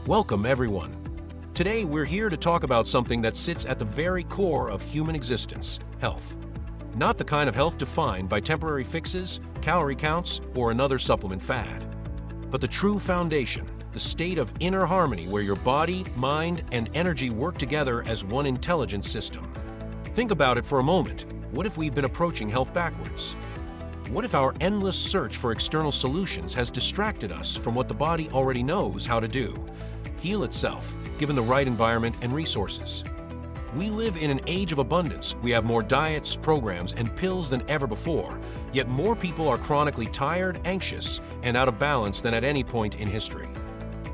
Welcome, everyone. Today, we're here to talk about something that sits at the very core of human existence, health. Not the kind of health defined by temporary fixes, calorie counts, or another supplement fad, but the true foundation, the state of inner harmony where your body, mind, and energy work together as one intelligent system. Think about it for a moment. What if we've been approaching health backwards? What if our endless search for external solutions has distracted us from what the body already knows how to do? Heal itself, given the right environment and resources. We live in an age of abundance. We have more diets, programs, and pills than ever before, yet more people are chronically tired, anxious, and out of balance than at any point in history.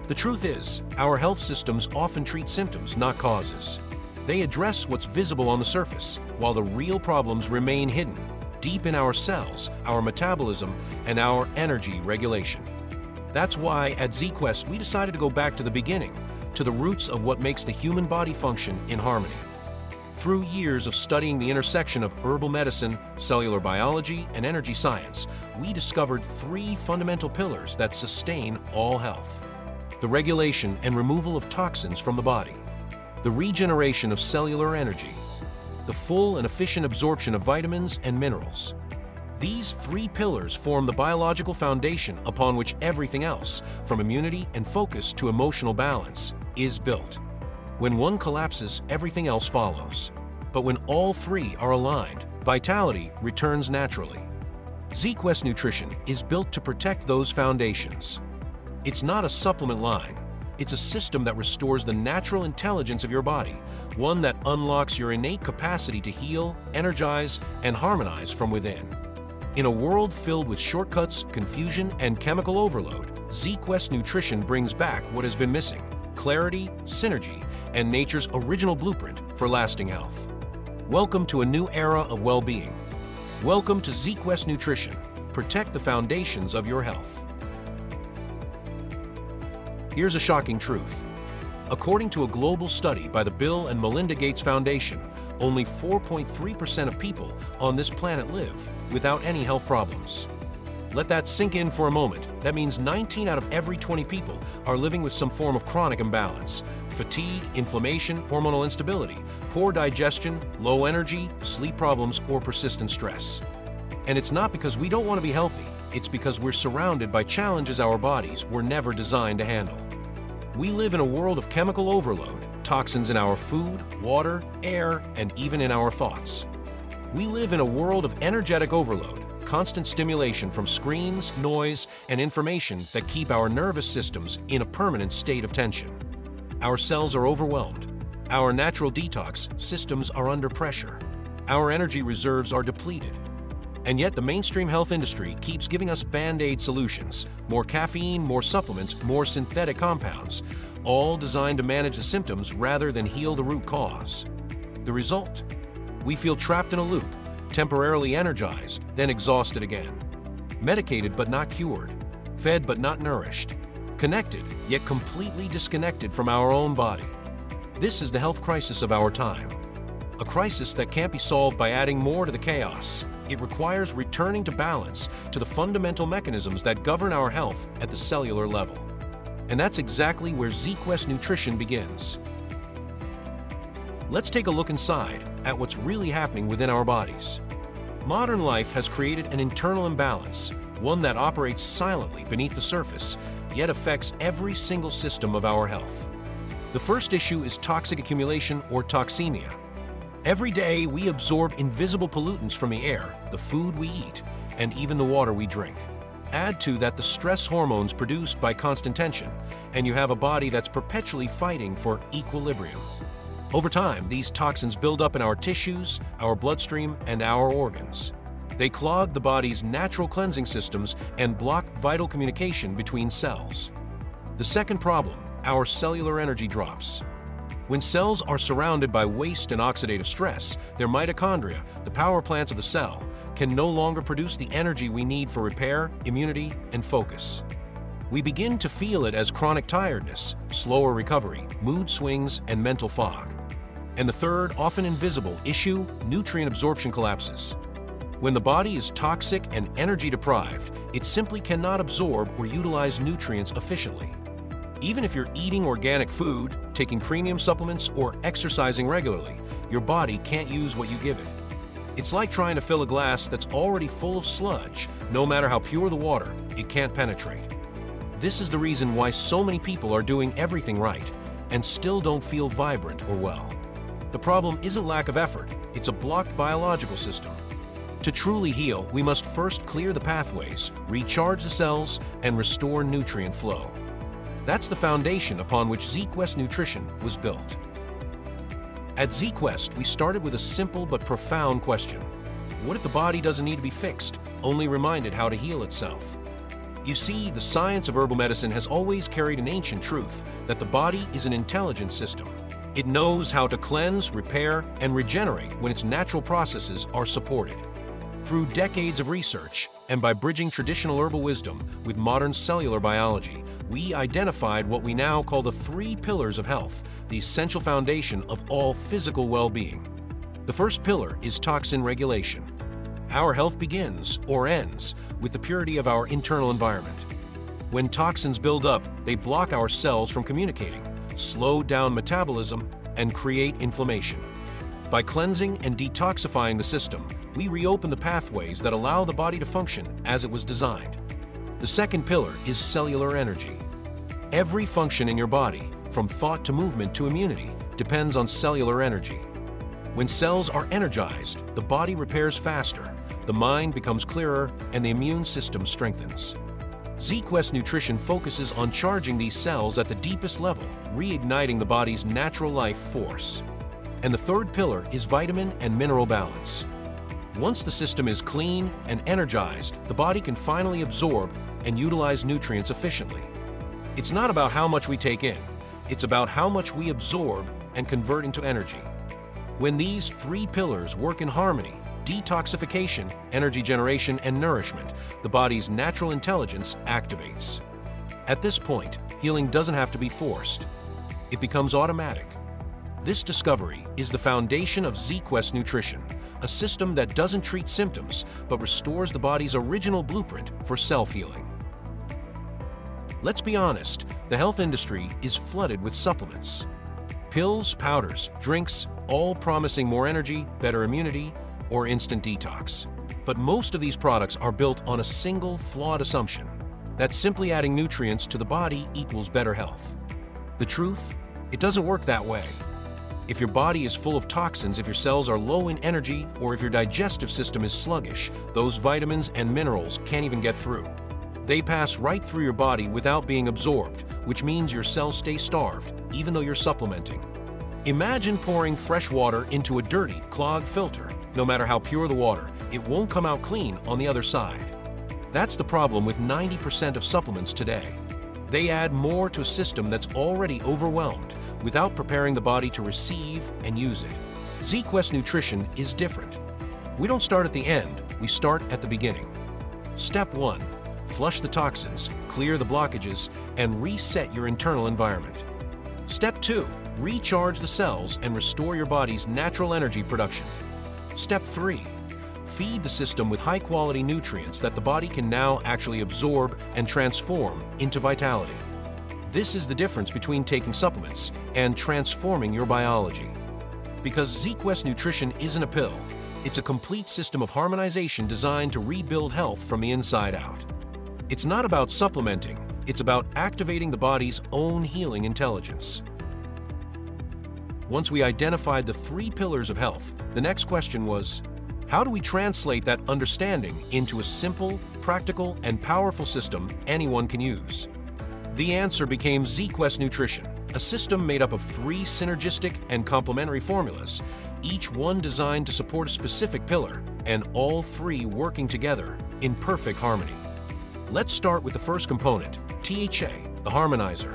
The truth is, our health systems often treat symptoms, not causes. They address what's visible on the surface, while the real problems remain hidden, deep in our cells, our metabolism, and our energy regulation. That's why at ZeeQuest we decided to go back to the beginning, to the roots of what makes the human body function in harmony. Through years of studying the intersection of herbal medicine, cellular biology, and energy science, we discovered three fundamental pillars that sustain all health: the regulation and removal of toxins from the body, the regeneration of cellular energy, the full and efficient absorption of vitamins and minerals. These three pillars form the biological foundation upon which everything else, from immunity and focus to emotional balance, is built. When one collapses, everything else follows. But when all three are aligned, vitality returns naturally. ZeeQuest Nutrition is built to protect those foundations. It's not a supplement line. It's a system that restores the natural intelligence of your body, one that unlocks your innate capacity to heal, energize, and harmonize from within. In a world filled with shortcuts, confusion, and chemical overload, ZeeQuest Nutrition brings back what has been missing: clarity, synergy, and nature's original blueprint for lasting health. Welcome to a new era of well-being. Welcome to ZeeQuest Nutrition. Protect the foundations of your health. Here's a shocking truth. According to a global study by the Bill and Melinda Gates Foundation, only 4.3% of people on this planet live without any health problems. Let that sink in for a moment. That means 19 out of every 20 people are living with some form of chronic imbalance: fatigue, inflammation, hormonal instability, poor digestion, low energy, sleep problems, or persistent stress. And it's not because we don't want to be healthy. It's because we're surrounded by challenges our bodies were never designed to handle. We live in a world of chemical overload, toxins in our food, water, air, and even in our thoughts. We live in a world of energetic overload, constant stimulation from screens, noise, and information that keep our nervous systems in a permanent state of tension. Our cells are overwhelmed. Our natural detox systems are under pressure. Our energy reserves are depleted. And yet the mainstream health industry keeps giving us band-aid solutions: more caffeine, more supplements, more synthetic compounds, all designed to manage the symptoms rather than heal the root cause. The result? We feel trapped in a loop, temporarily energized, then exhausted again. Medicated but not cured, fed but not nourished, connected yet completely disconnected from our own body. This is the health crisis of our time. A crisis that can't be solved by adding more to the chaos. It requires returning to balance, to the fundamental mechanisms that govern our health at the cellular level. And that's exactly where ZeeQuest Nutrition begins. Let's take a look inside at what's really happening within our bodies. Modern life has created an internal imbalance, one that operates silently beneath the surface, yet affects every single system of our health. The first issue is toxic accumulation, or toxemia. Every day, we absorb invisible pollutants from the air, the food we eat, and even the water we drink. Add to that the stress hormones produced by constant tension, and you have a body that's perpetually fighting for equilibrium. Over time, these toxins build up in our tissues, our bloodstream, and our organs. They clog the body's natural cleansing systems and block vital communication between cells. The second problem: our cellular energy drops. When cells are surrounded by waste and oxidative stress, their mitochondria, the power plants of the cell, can no longer produce the energy we need for repair, immunity, and focus. We begin to feel it as chronic tiredness, slower recovery, mood swings, and mental fog. And the third, often invisible, issue: nutrient absorption collapses. When the body is toxic and energy deprived, it simply cannot absorb or utilize nutrients efficiently. Even if you're eating organic food, taking premium supplements, or exercising regularly, your body can't use what you give it. It's like trying to fill a glass that's already full of sludge. No matter how pure the water, it can't penetrate. This is the reason why so many people are doing everything right and still don't feel vibrant or well. The problem isn't lack of effort, it's a blocked biological system. To truly heal, we must first clear the pathways, recharge the cells, and restore nutrient flow. That's the foundation upon which ZeeQuest Nutrition was built. At ZeeQuest, we started with a simple but profound question. What if the body doesn't need to be fixed, only reminded how to heal itself? You see, the science of herbal medicine has always carried an ancient truth that the body is an intelligent system. It knows how to cleanse, repair, and regenerate when its natural processes are supported. Through decades of research, and by bridging traditional herbal wisdom with modern cellular biology, we identified what we now call the 3 pillars of health, the essential foundation of all physical well-being. The first pillar is toxin regulation. Our health begins, or ends, with the purity of our internal environment. When toxins build up, they block our cells from communicating, slow down metabolism, and create inflammation. By cleansing and detoxifying the system, we reopen the pathways that allow the body to function as it was designed. The second pillar is cellular energy. Every function in your body, from thought to movement to immunity, depends on cellular energy. When cells are energized, the body repairs faster, the mind becomes clearer, and the immune system strengthens. ZeeQuest Nutrition focuses on charging these cells at the deepest level, reigniting the body's natural life force. And the third pillar is vitamin and mineral balance. Once the system is clean and energized, the body can finally absorb and utilize nutrients efficiently. It's not about how much we take in, it's about how much we absorb and convert into energy. When these 3 pillars work in harmony, detoxification, energy generation, and nourishment, the body's natural intelligence activates. At this point, healing doesn't have to be forced. It becomes automatic. This discovery is the foundation of ZeeQuest Nutrition, a system that doesn't treat symptoms, but restores the body's original blueprint for self-healing. Let's be honest, the health industry is flooded with supplements. Pills, powders, drinks, all promising more energy, better immunity, or instant detox. But most of these products are built on a single, flawed assumption that simply adding nutrients to the body equals better health. The truth? It doesn't work that way. If your body is full of toxins, if your cells are low in energy, or if your digestive system is sluggish, those vitamins and minerals can't even get through. They pass right through your body without being absorbed, which means your cells stay starved, even though you're supplementing. Imagine pouring fresh water into a dirty, clogged filter. No matter how pure the water, it won't come out clean on the other side. That's the problem with 90% of supplements today. They add more to a system that's already overwhelmed without preparing the body to receive and use it. ZeeQuest Nutrition is different. We don't start at the end, we start at the beginning. Step 1. Flush the toxins, clear the blockages, and reset your internal environment. Step 2. Recharge the cells and restore your body's natural energy production. Step 3. Feed the system with high-quality nutrients that the body can now actually absorb and transform into vitality. This is the difference between taking supplements and transforming your biology. Because ZeeQuest Nutrition isn't a pill, it's a complete system of harmonization designed to rebuild health from the inside out. It's not about supplementing, it's about activating the body's own healing intelligence. Once we identified the 3 pillars of health, the next question was, how do we translate that understanding into a simple, practical, and powerful system anyone can use? The answer became ZeeQuest Nutrition, a system made up of 3 synergistic and complementary formulas, each one designed to support a specific pillar, and all 3 working together in perfect harmony. Let's start with the first component, THA, the Harmonizer.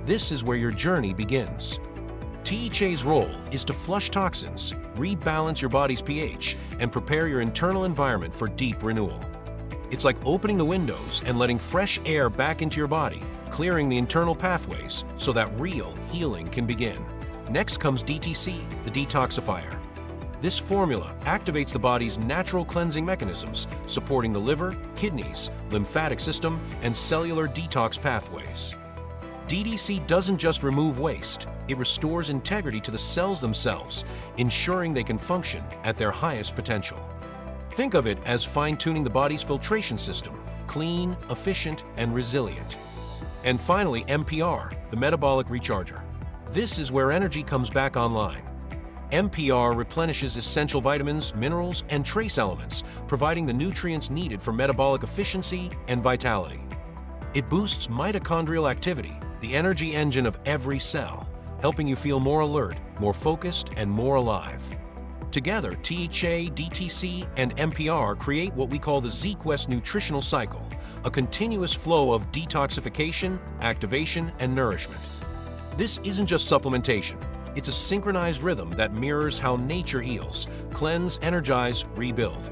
This is where your journey begins. THA's role is to flush toxins, rebalance your body's pH, and prepare your internal environment for deep renewal. It's like opening the windows and letting fresh air back into your body, clearing the internal pathways so that real healing can begin. Next comes DTC, the Detoxifier. This formula activates the body's natural cleansing mechanisms, supporting the liver, kidneys, lymphatic system, and cellular detox pathways. DTC doesn't just remove waste, it restores integrity to the cells themselves, ensuring they can function at their highest potential. Think of it as fine-tuning the body's filtration system, clean, efficient, and resilient. And finally, MPR, the Metabolic Recharger. This is where energy comes back online. MPR replenishes essential vitamins, minerals, and trace elements, providing the nutrients needed for metabolic efficiency and vitality. It boosts mitochondrial activity, the energy engine of every cell, helping you feel more alert, more focused, and more alive. Together, THA, DTC, and MPR create what we call the ZeeQuest nutritional cycle, a continuous flow of detoxification, activation, and nourishment. This isn't just supplementation. It's a synchronized rhythm that mirrors how nature heals, cleanse, energize, rebuild.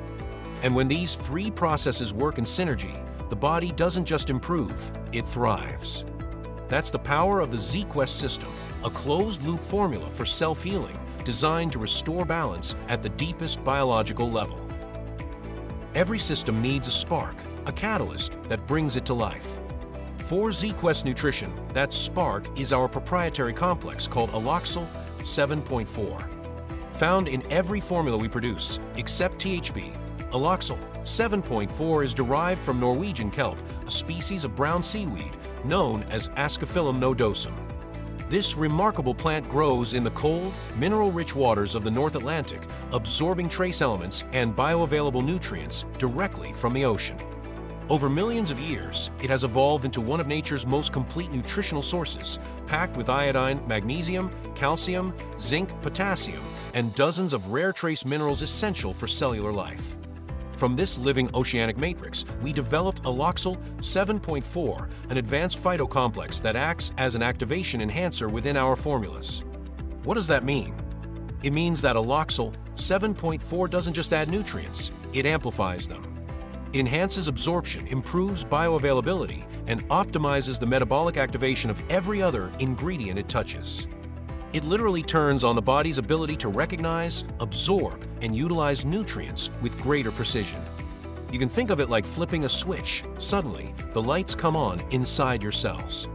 And when these three processes work in synergy, the body doesn't just improve, it thrives. That's the power of the ZeeQuest system, a closed-loop formula for self-healing designed to restore balance at the deepest biological level. Every system needs a spark, a catalyst that brings it to life. For ZeeQuest Nutrition, that spark is our proprietary complex called Aloxyl 7.4. Found in every formula we produce, except THB, Aloxyl 7.4 is derived from Norwegian kelp, a species of brown seaweed known as Ascophyllum nodosum. This remarkable plant grows in the cold, mineral-rich waters of the North Atlantic, absorbing trace elements and bioavailable nutrients directly from the ocean. Over millions of years, it has evolved into one of nature's most complete nutritional sources, packed with iodine, magnesium, calcium, zinc, potassium, and dozens of rare trace minerals essential for cellular life. From this living oceanic matrix, we developed Aloxyl 7.4, an advanced phytocomplex that acts as an activation enhancer within our formulas. What does that mean? It means that Aloxyl 7.4 doesn't just add nutrients, it amplifies them. It enhances absorption, improves bioavailability, and optimizes the metabolic activation of every other ingredient it touches. It literally turns on the body's ability to recognize, absorb, and utilize nutrients with greater precision. You can think of it like flipping a switch. Suddenly, the lights come on inside your cells.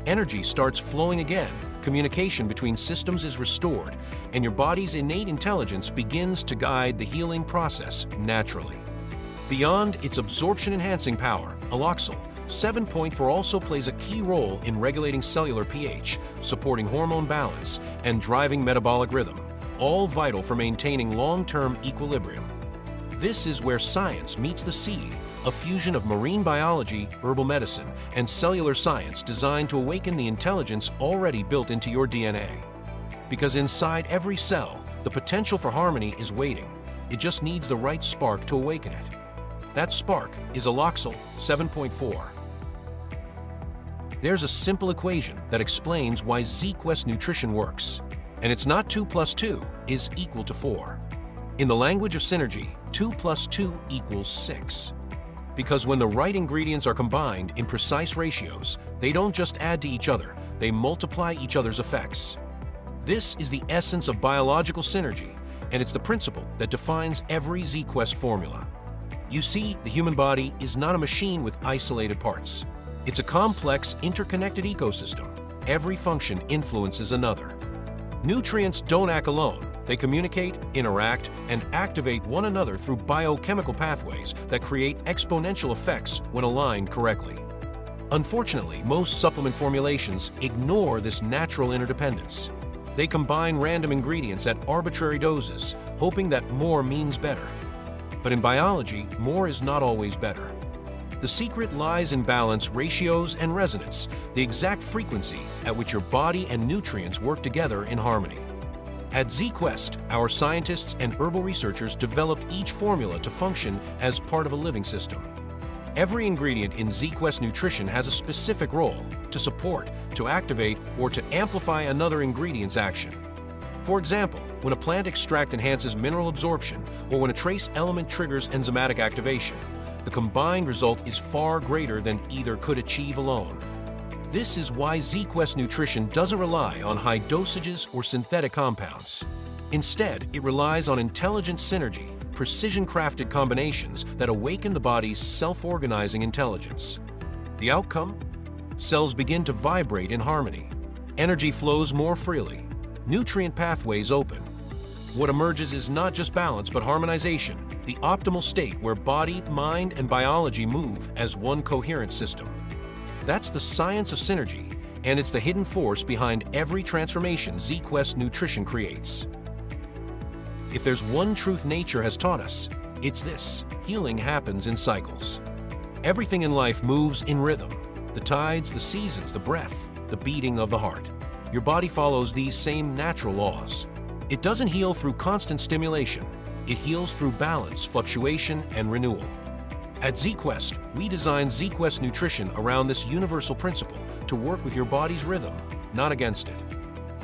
Energy starts flowing again, communication between systems is restored, and your body's innate intelligence begins to guide the healing process naturally. Beyond its absorption-enhancing power, Aloxyl 7.4 also plays a key role in regulating cellular pH, supporting hormone balance, and driving metabolic rhythm, all vital for maintaining long-term equilibrium. This is where science meets the sea, a fusion of marine biology, herbal medicine, and cellular science designed to awaken the intelligence already built into your DNA. Because inside every cell, the potential for harmony is waiting. It just needs the right spark to awaken it. That spark is Aloxyl 7.4. There's a simple equation that explains why ZeeQuest Nutrition works. And it's not 2 plus 2 is equal to 4. In the language of synergy, 2 plus 2 equals 6. Because when the right ingredients are combined in precise ratios, they don't just add to each other, they multiply each other's effects. This is the essence of biological synergy, and it's the principle that defines every ZeeQuest formula. You see, the human body is not a machine with isolated parts. It's a complex, interconnected ecosystem. Every function influences another. Nutrients don't act alone. They communicate, interact, and activate one another through biochemical pathways that create exponential effects when aligned correctly. Unfortunately, most supplement formulations ignore this natural interdependence. They combine random ingredients at arbitrary doses, hoping that more means better. But in biology, more is not always better. The secret lies in balance, ratios, and resonance, the exact frequency at which your body and nutrients work together in harmony. At ZeeQuest, our scientists and herbal researchers developed each formula to function as part of a living system. Every ingredient in ZeeQuest Nutrition has a specific role to support, to activate, or to amplify another ingredient's action. For example, when a plant extract enhances mineral absorption, or when a trace element triggers enzymatic activation, the combined result is far greater than either could achieve alone. This is why ZeeQuest Nutrition doesn't rely on high dosages or synthetic compounds. Instead, it relies on intelligent synergy, precision-crafted combinations that awaken the body's self-organizing intelligence. The outcome? Cells begin to vibrate in harmony. Energy flows more freely. Nutrient pathways open. What emerges is not just balance, but harmonization, the optimal state where body, mind, and biology move as one coherent system. That's the science of synergy, and it's the hidden force behind every transformation ZeeQuest Nutrition creates. If there's one truth nature has taught us, it's this: healing happens in cycles. Everything in life moves in rhythm. The tides, the seasons, the breath, the beating of the heart. Your body follows these same natural laws. It doesn't heal through constant stimulation. It heals through balance, fluctuation, and renewal. At ZeeQuest, we designed ZeeQuest Nutrition around this universal principle to work with your body's rhythm, not against it.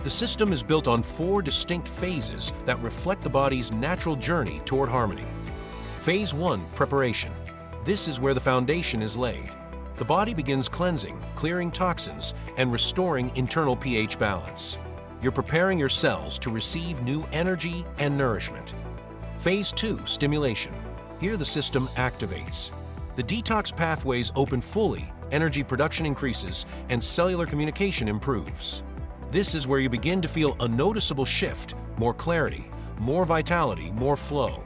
The system is built on 4 distinct phases that reflect the body's natural journey toward harmony. Phase 1, preparation. This is where the foundation is laid. The body begins cleansing, clearing toxins, and restoring internal pH balance. You're preparing your cells to receive new energy and nourishment. Phase 2, stimulation. Here the system activates. The detox pathways open fully, energy production increases, and cellular communication improves. This is where you begin to feel a noticeable shift, more clarity, more vitality, more flow.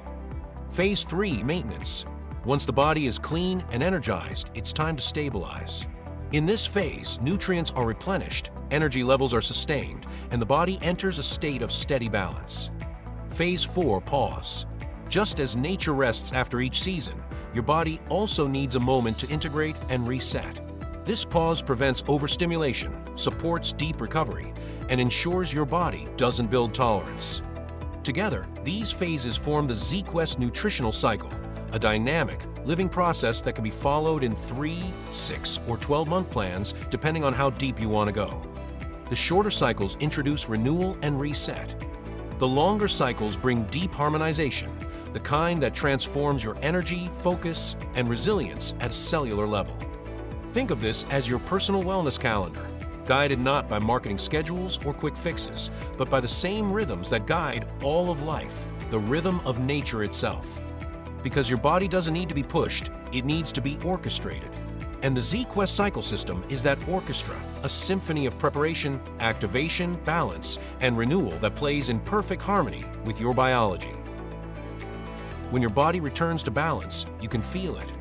Phase 3, maintenance. Once the body is clean and energized, it's time to stabilize. In this phase, nutrients are replenished, energy levels are sustained, and the body enters a state of steady balance. Phase 4, pause. Just as nature rests after each season, your body also needs a moment to integrate and reset. This pause prevents overstimulation, supports deep recovery, and ensures your body doesn't build tolerance. Together, these phases form the ZeeQuest nutritional cycle, a dynamic, living process that can be followed in 3, 6, or 12-month plans depending on how deep you want to go. The shorter cycles introduce renewal and reset. The longer cycles bring deep harmonization, the kind that transforms your energy, focus, and resilience at a cellular level. Think of this as your personal wellness calendar, guided not by marketing schedules or quick fixes, but by the same rhythms that guide all of life, the rhythm of nature itself. Because your body doesn't need to be pushed, it needs to be orchestrated. And the ZeeQuest cycle system is that orchestra, a symphony of preparation, activation, balance, and renewal that plays in perfect harmony with your biology. When your body returns to balance, you can feel it.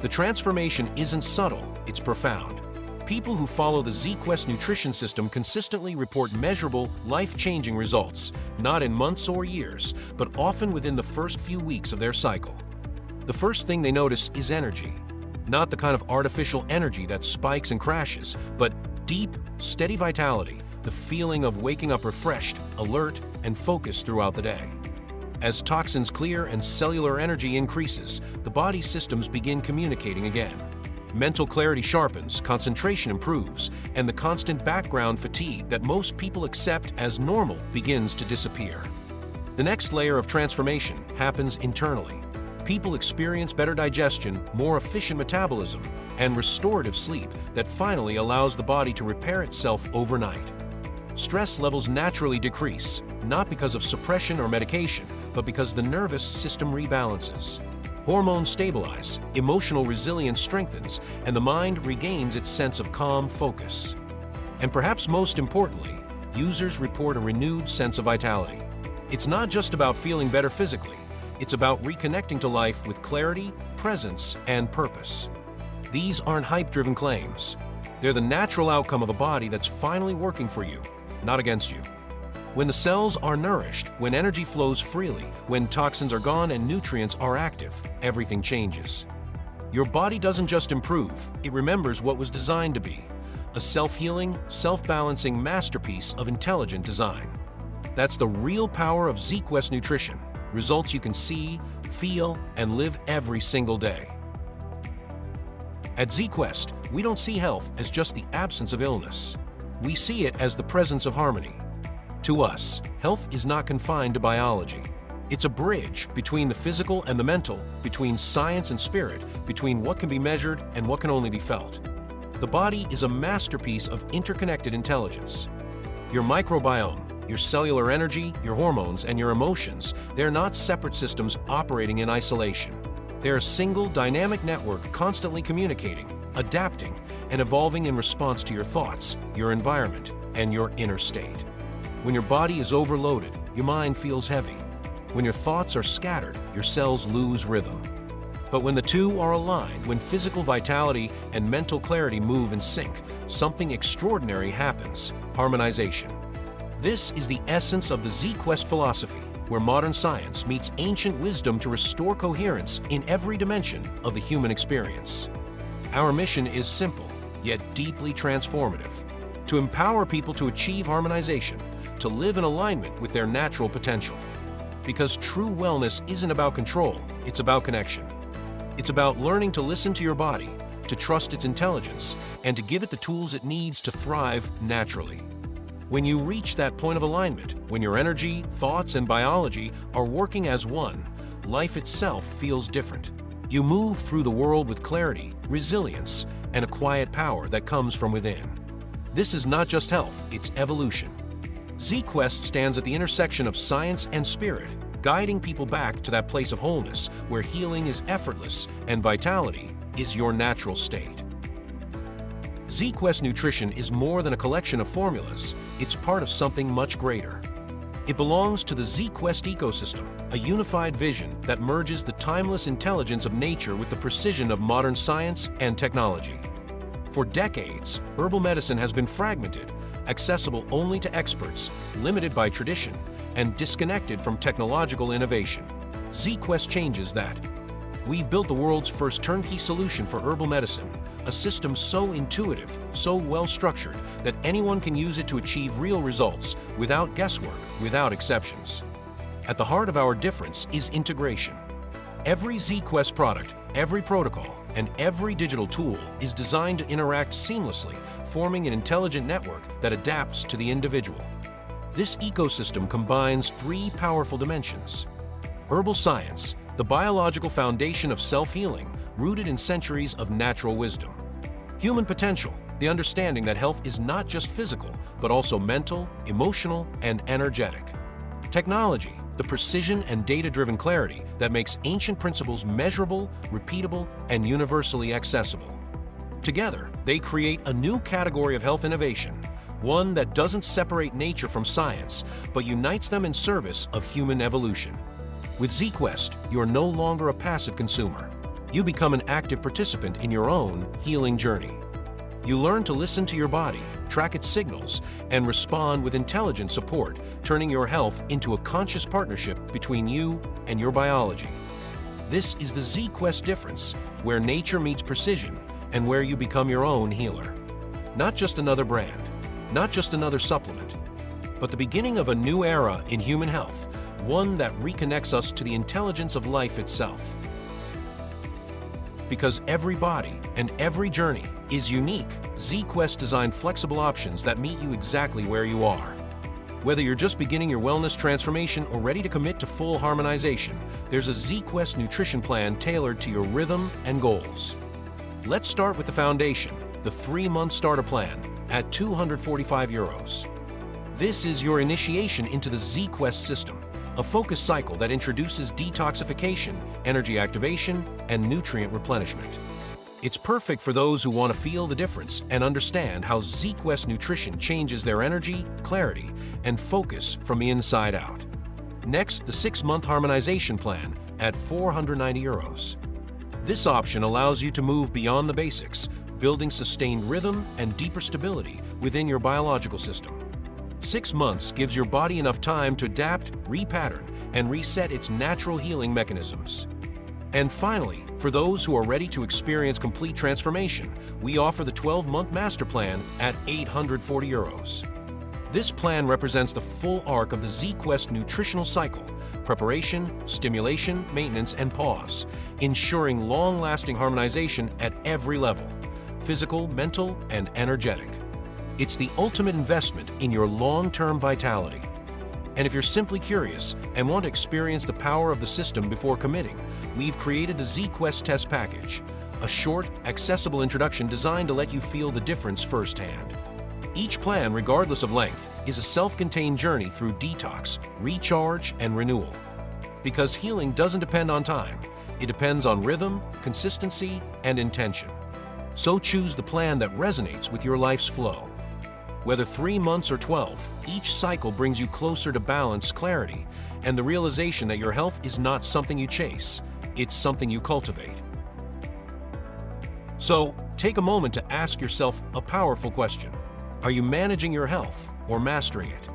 The transformation isn't subtle, it's profound. People who follow the ZeeQuest nutrition system consistently report measurable, life-changing results, not in months or years, but often within the first few weeks of their cycle. The first thing they notice is energy. Not the kind of artificial energy that spikes and crashes, but deep, steady vitality, the feeling of waking up refreshed, alert, and focused throughout the day. As toxins clear and cellular energy increases, the body's systems begin communicating again. Mental clarity sharpens, concentration improves, and the constant background fatigue that most people accept as normal begins to disappear. The next layer of transformation happens internally. People experience better digestion, more efficient metabolism, and restorative sleep that finally allows the body to repair itself overnight. Stress levels naturally decrease, not because of suppression or medication, but because the nervous system rebalances. Hormones stabilize, emotional resilience strengthens, and the mind regains its sense of calm focus. And perhaps most importantly, users report a renewed sense of vitality. It's not just about feeling better physically, it's about reconnecting to life with clarity, presence, and purpose. These aren't hype-driven claims. They're the natural outcome of a body that's finally working for you, not against you. When the cells are nourished, when energy flows freely, when toxins are gone and nutrients are active, everything changes. Your body doesn't just improve, it remembers what was designed to be: a self-healing, self-balancing masterpiece of intelligent design. That's the real power of ZeeQuest Nutrition, results you can see, feel, and live every single day. At ZeeQuest, we don't see health as just the absence of illness. We see it as the presence of harmony. To us, health is not confined to biology. It's a bridge between the physical and the mental, between science and spirit, between what can be measured and what can only be felt. The body is a masterpiece of interconnected intelligence. Your microbiome, your cellular energy, your hormones, and your emotions, they're not separate systems operating in isolation. They're a single dynamic network constantly communicating, adapting, and evolving in response to your thoughts, your environment, and your inner state. When your body is overloaded, your mind feels heavy. When your thoughts are scattered, your cells lose rhythm. But when the two are aligned, when physical vitality and mental clarity move in sync, something extraordinary happens: harmonization. This is the essence of the ZeeQuest philosophy, where modern science meets ancient wisdom to restore coherence in every dimension of the human experience. Our mission is simple, yet deeply transformative: to empower people to achieve harmonization, to live in alignment with their natural potential. Because true wellness isn't about control, it's about connection. It's about learning to listen to your body, to trust its intelligence, and to give it the tools it needs to thrive naturally. When you reach that point of alignment, when your energy, thoughts, and biology are working as one, life itself feels different. You move through the world with clarity, resilience, and a quiet power that comes from within. This is not just health, it's evolution. ZeeQuest stands at the intersection of science and spirit, guiding people back to that place of wholeness where healing is effortless and vitality is your natural state. ZeeQuest Nutrition is more than a collection of formulas, it's part of something much greater. It belongs to the ZeeQuest ecosystem, a unified vision that merges the timeless intelligence of nature with the precision of modern science and technology. For decades, herbal medicine has been fragmented, accessible only to experts, limited by tradition, and disconnected from technological innovation. ZeeQuest changes that. We've built the world's first turnkey solution for herbal medicine, a system so intuitive, so well-structured, that anyone can use it to achieve real results without guesswork, without exceptions. At the heart of our difference is integration. Every ZeeQuest product, every protocol, and every digital tool is designed to interact seamlessly, forming an intelligent network that adapts to the individual. This ecosystem combines three powerful dimensions: herbal science, the biological foundation of self-healing, rooted in centuries of natural wisdom; human potential, the understanding that health is not just physical, but also mental, emotional, and energetic; technology, the precision and data-driven clarity that makes ancient principles measurable, repeatable, and universally accessible. Together, they create a new category of health innovation, one that doesn't separate nature from science, but unites them in service of human evolution. With ZeeQuest, you're no longer a passive consumer. You become an active participant in your own healing journey. You learn to listen to your body, track its signals, and respond with intelligent support, turning your health into a conscious partnership between you and your biology. This is the ZeeQuest difference, where nature meets precision and where you become your own healer. Not just another brand, not just another supplement, but the beginning of a new era in human health, one that reconnects us to the intelligence of life itself. Because every body and every journey is unique, ZeeQuest designed flexible options that meet you exactly where you are. Whether you're just beginning your wellness transformation or ready to commit to full harmonization, there's a ZeeQuest nutrition plan tailored to your rhythm and goals. Let's start with the foundation, the 3-month starter plan at €245. This is your initiation into the ZeeQuest system, a focused cycle that introduces detoxification, energy activation, and nutrient replenishment. It's perfect for those who want to feel the difference and understand how ZeeQuest Nutrition changes their energy, clarity, and focus from the inside out. Next, the 6-month harmonization plan at €490. This option allows you to move beyond the basics, building sustained rhythm and deeper stability within your biological system. 6 months gives your body enough time to adapt, repattern, and reset its natural healing mechanisms. And finally, for those who are ready to experience complete transformation, we offer the 12-month master plan at €840. This plan represents the full arc of the ZeeQuest nutritional cycle: preparation, stimulation, maintenance, and pause, ensuring long-lasting harmonization at every level: physical, mental, and energetic. It's the ultimate investment in your long-term vitality. And if you're simply curious and want to experience the power of the system before committing, we've created the ZeeQuest Test Package, a short, accessible introduction designed to let you feel the difference firsthand. Each plan, regardless of length, is a self-contained journey through detox, recharge, and renewal. Because healing doesn't depend on time, it depends on rhythm, consistency, and intention. So choose the plan that resonates with your life's flow. Whether 3 months or 12, each cycle brings you closer to balance, clarity, and the realization that your health is not something you chase, it's something you cultivate. So, take a moment to ask yourself a powerful question. Are you managing your health or mastering it?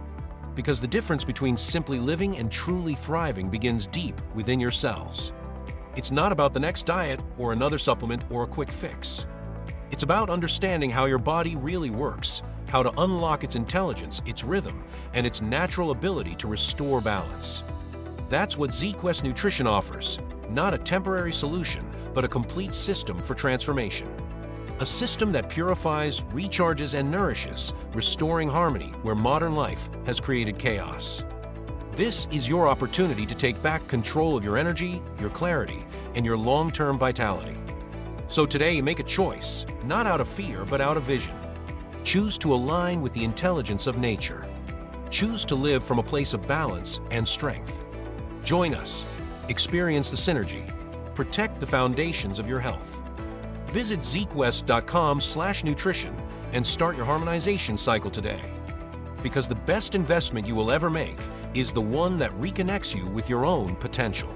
Because the difference between simply living and truly thriving begins deep within your cells. It's not about the next diet or another supplement or a quick fix. It's about understanding how your body really works, how to unlock its intelligence, its rhythm, and its natural ability to restore balance. That's what ZeeQuest Nutrition offers, not a temporary solution, but a complete system for transformation. A system that purifies, recharges, and nourishes, restoring harmony where modern life has created chaos. This is your opportunity to take back control of your energy, your clarity, and your long-term vitality. So today, make a choice, not out of fear, but out of vision. Choose to align with the intelligence of nature. Choose to live from a place of balance and strength. Join us. Experience the synergy. Protect the foundations of your health. Visit ZeeQuest.com/nutrition and start your harmonization cycle today. Because the best investment you will ever make is the one that reconnects you with your own potential.